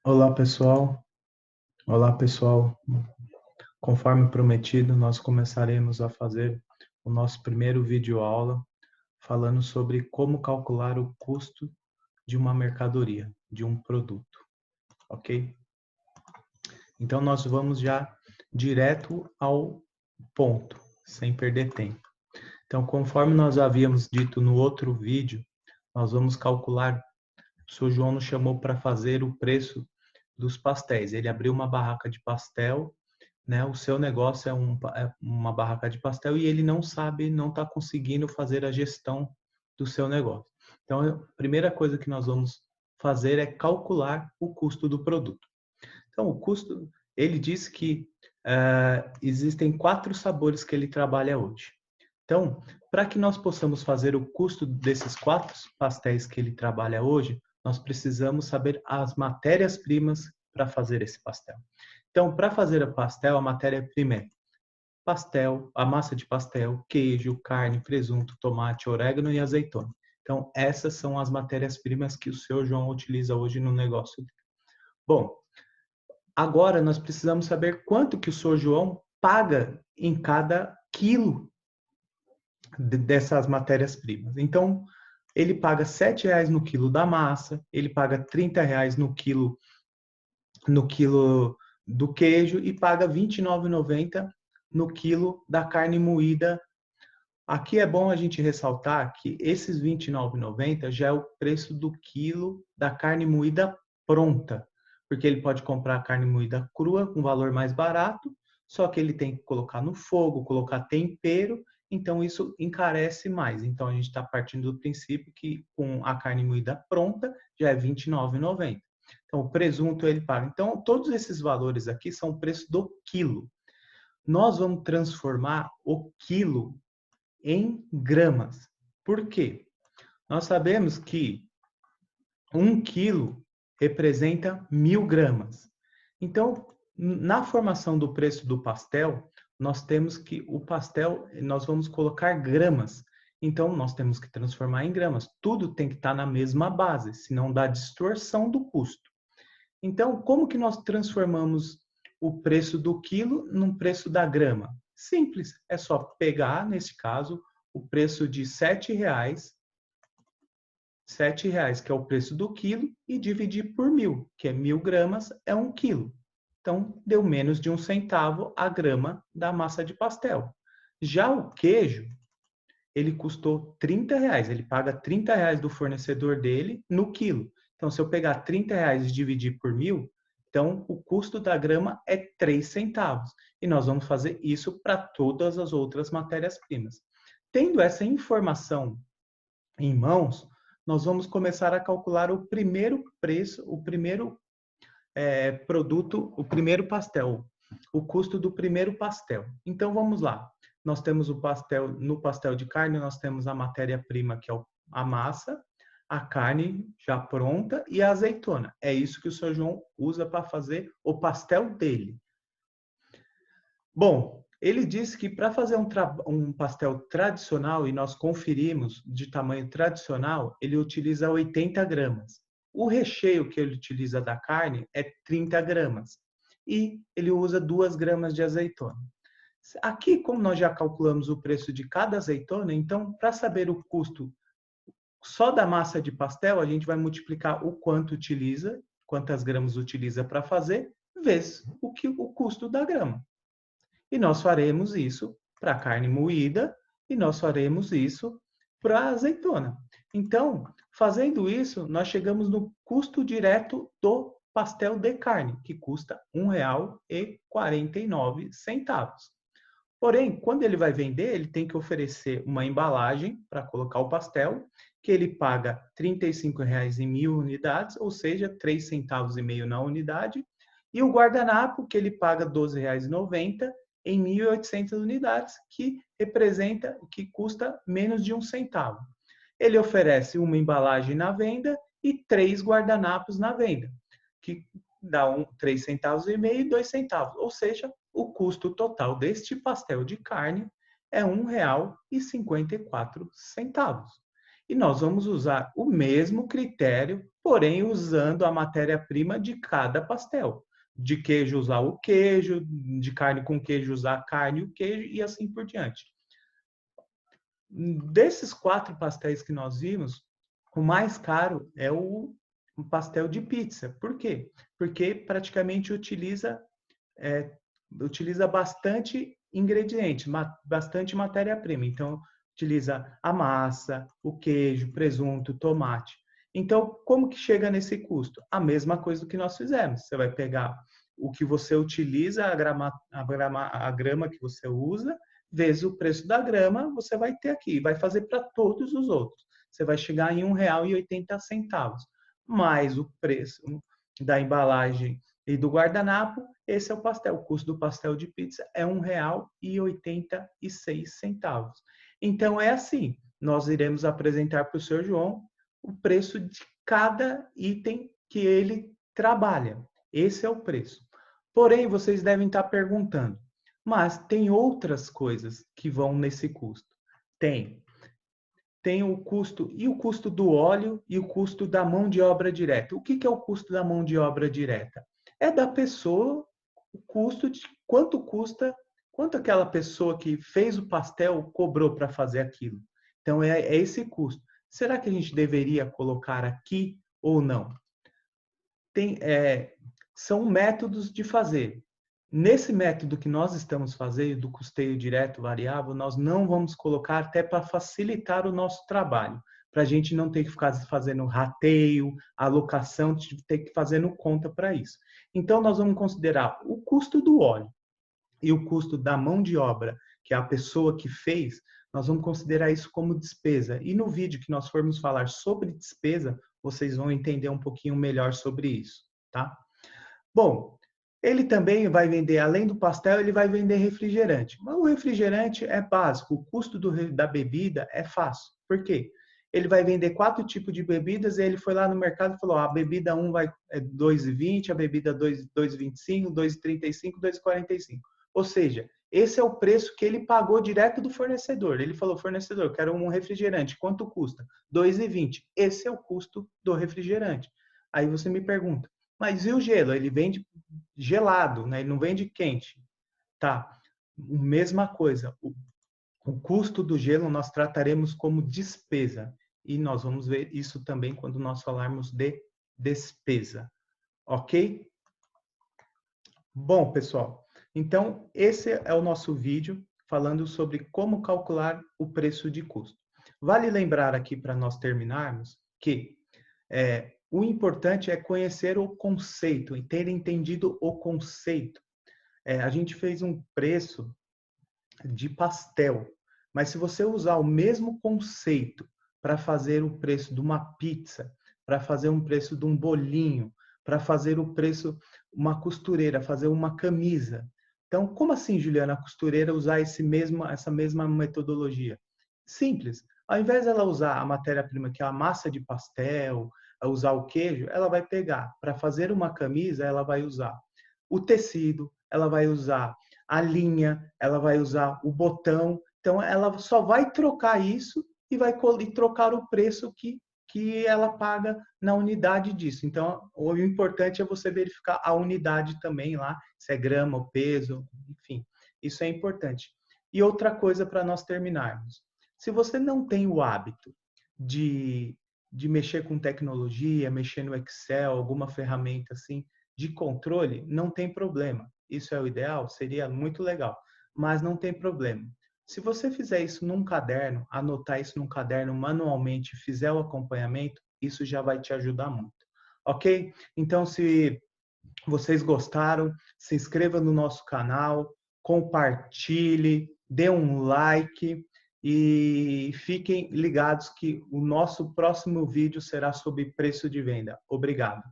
Olá, pessoal. Olá, pessoal. Conforme prometido, nós começaremos a fazer o nosso primeiro vídeo aula falando sobre como calcular o custo de uma mercadoria, de um produto, ok? Então, nós vamos já direto ao ponto, sem perder tempo. Então, conforme nós havíamos dito no outro vídeo, nós vamos calcular. O seu João nos chamou para fazer o preço dos pastéis. Ele abriu uma barraca de pastel, né? O seu negócio é uma barraca de pastel e ele não sabe, não está conseguindo fazer a gestão do seu negócio. Então, a primeira coisa que nós vamos fazer é calcular o custo do produto. Então, o custo, ele disse que existem 4 sabores que ele trabalha hoje. Então, para que nós possamos fazer o custo desses 4 pastéis que ele trabalha hoje, nós precisamos saber as matérias-primas para fazer esse pastel. Então, para fazer o pastel, a matéria-prima é pastel, a massa de pastel, queijo, carne, presunto, tomate, orégano e azeitona. Então, essas são as matérias-primas que o seu João utiliza hoje no negócio dele. Bom, agora nós precisamos saber quanto que o seu João paga em cada quilo dessas matérias-primas. Então, ele paga R$ 7,00 no quilo da massa, ele paga R$ 30,00 no quilo do queijo e paga R$ 29,90 no quilo da carne moída. Aqui é bom a gente ressaltar que esses R$ 29,90 já é o preço do quilo da carne moída pronta, porque ele pode comprar a carne moída crua com valor mais barato, só que ele tem que colocar no fogo, colocar tempero, então isso encarece mais. Então a gente está partindo do princípio que com a carne moída pronta já é R$ 29,90. Então o presunto ele paga. Então todos esses valores aqui são o preço do quilo. Nós vamos transformar o quilo em gramas. Por quê? Nós sabemos que 1 quilo representa 1.000 gramas. Então, na formação do preço do pastel, nós temos que o pastel, nós vamos colocar gramas. Então, nós temos que transformar em gramas. Tudo tem que estar na mesma base, senão dá distorção do custo. Então, como que nós transformamos o preço do quilo no preço da grama? Simples, é só pegar, nesse caso, o preço de R$ 7,00, R$ 7,00, que é o preço do quilo, e dividir por 1.000, que é 1.000 gramas, é 1 quilo. Então, deu menos de 1 centavo a grama da massa de pastel. Já o queijo, ele custou R$ 30,00, ele paga R$ 30,00 do fornecedor dele no quilo. Então, se eu pegar R$ 30,00 e dividir por 1.000, então o custo da grama é 3 centavos. E nós vamos fazer isso para todas as outras matérias-primas. Tendo essa informação em mãos, nós vamos começar a calcular o primeiro preço, o primeiro produto, o primeiro pastel, o custo do primeiro pastel. Então vamos lá. Nós temos o pastel, no pastel de carne, nós temos a matéria-prima, que é a massa, a carne já pronta e a azeitona. É isso que o seu João usa para fazer o pastel dele. Bom, ele disse que para fazer um pastel tradicional, e nós conferimos de tamanho tradicional, ele utiliza 80 gramas. O recheio que ele utiliza da carne é 30 gramas. E ele usa 2 gramas de azeitona. Aqui, como nós já calculamos o preço de cada azeitona, então, para saber o custo só da massa de pastel, a gente vai multiplicar o quanto utiliza, quantas gramas utiliza para fazer, vezes o custo da grama. E nós faremos isso para carne moída e nós faremos isso para azeitona. Então, fazendo isso, nós chegamos no custo direto do pastel de carne, que custa R$ 1,49. Porém, quando ele vai vender, ele tem que oferecer uma embalagem para colocar o pastel, que ele paga R$ 35,00 em 1.000 unidades, ou seja, 3,5 centavos na unidade, e o guardanapo, que ele paga R$ 12,90 em 1.800 unidades, que custa menos de 1 centavo. Ele oferece uma embalagem na venda e 3 guardanapos na venda, que dá 3 centavos e 2 centavos, ou seja, o custo total deste pastel de carne é R$ 1,54. E nós vamos usar o mesmo critério porém usando a matéria-prima de cada pastel. De queijo usar o queijo, de carne com queijo usar a carne e o queijo e assim por diante. Desses 4 pastéis que nós vimos, o mais caro é o pastel de pizza. Por quê? Porque praticamente utiliza bastante ingrediente, bastante matéria-prima. Então, utiliza a massa, o queijo, presunto, tomate. Então, como que chega nesse custo? A mesma coisa que nós fizemos. Você vai pegar o que você utiliza, a grama que você usa, vezes o preço da grama, você vai ter aqui. Vai fazer para todos os outros. Você vai chegar em R$ 1,80, mais o preço da embalagem e do guardanapo, esse é o pastel. O custo do pastel de pizza é R$ 1,86. Então, é assim, nós iremos apresentar para o Sr. João o preço de cada item que ele trabalha. Esse é o preço. Porém, vocês devem estar perguntando, mas tem outras coisas que vão nesse custo. Tem o custo, e o custo do óleo e o custo da mão de obra direta. O que é o custo da mão de obra direta? É da pessoa, o custo de quanto custa, quanto aquela pessoa que fez o pastel cobrou para fazer aquilo. Então, é esse custo. Será que a gente deveria colocar aqui ou não? São métodos de fazer. Nesse método que nós estamos fazendo, do custeio direto variável, nós não vamos colocar até para facilitar o nosso trabalho, para a gente não ter que ficar fazendo rateio, alocação, ter que fazendo conta para isso. Então, nós vamos considerar o custo do óleo e o custo da mão de obra, que é a pessoa que fez, nós vamos considerar isso como despesa. E no vídeo que nós formos falar sobre despesa, vocês vão entender um pouquinho melhor sobre isso, tá? Bom, ele também vai vender, além do pastel, ele vai vender refrigerante. Mas o refrigerante é básico, o custo da bebida é fácil. Por quê? Ele vai vender 4 tipos de bebidas e ele foi lá no mercado e falou, a bebida 1 é 2,20, a bebida 2, 2,25, 2,35, 2,45. Ou seja, esse é o preço que ele pagou direto do fornecedor. Ele falou, fornecedor, eu quero um refrigerante, quanto custa? 2,20. Esse é o custo do refrigerante. Aí você me pergunta, mas e o gelo? Ele vende gelado, né? Ele não vende quente. Tá, mesma coisa. O custo do gelo nós trataremos como despesa. E nós vamos ver isso também quando nós falarmos de despesa. Ok? Bom, pessoal, então esse é o nosso vídeo falando sobre como calcular o preço de custo. Vale lembrar aqui para nós terminarmos que o importante é conhecer o conceito e ter entendido o conceito. A gente fez um preço de pastel, mas se você usar o mesmo conceito para fazer o preço de uma pizza, para fazer um preço de um bolinho, para fazer o preço, uma costureira, fazer uma camisa. Então, como assim, Juliana, a costureira usar essa mesma metodologia? Simples. Ao invés dela usar a matéria-prima, que é a massa de pastel, usar o queijo, ela vai pegar, para fazer uma camisa, ela vai usar o tecido, ela vai usar a linha, ela vai usar o botão. Então, ela só vai trocar isso e vai trocar o preço que ela paga na unidade disso. Então, o importante é você verificar a unidade também lá, se é grama, o peso, enfim. Isso é importante. E outra coisa para nós terminarmos. Se você não tem o hábito de mexer com tecnologia, mexer no Excel, alguma ferramenta assim de controle, não tem problema. Isso é o ideal? Seria muito legal, mas não tem problema. Se você fizer isso num caderno, anotar isso num caderno manualmente, fizer o acompanhamento, isso já vai te ajudar muito. Ok? Então, se vocês gostaram, se inscreva no nosso canal, compartilhe, dê um like e fiquem ligados que o nosso próximo vídeo será sobre preço de venda. Obrigado.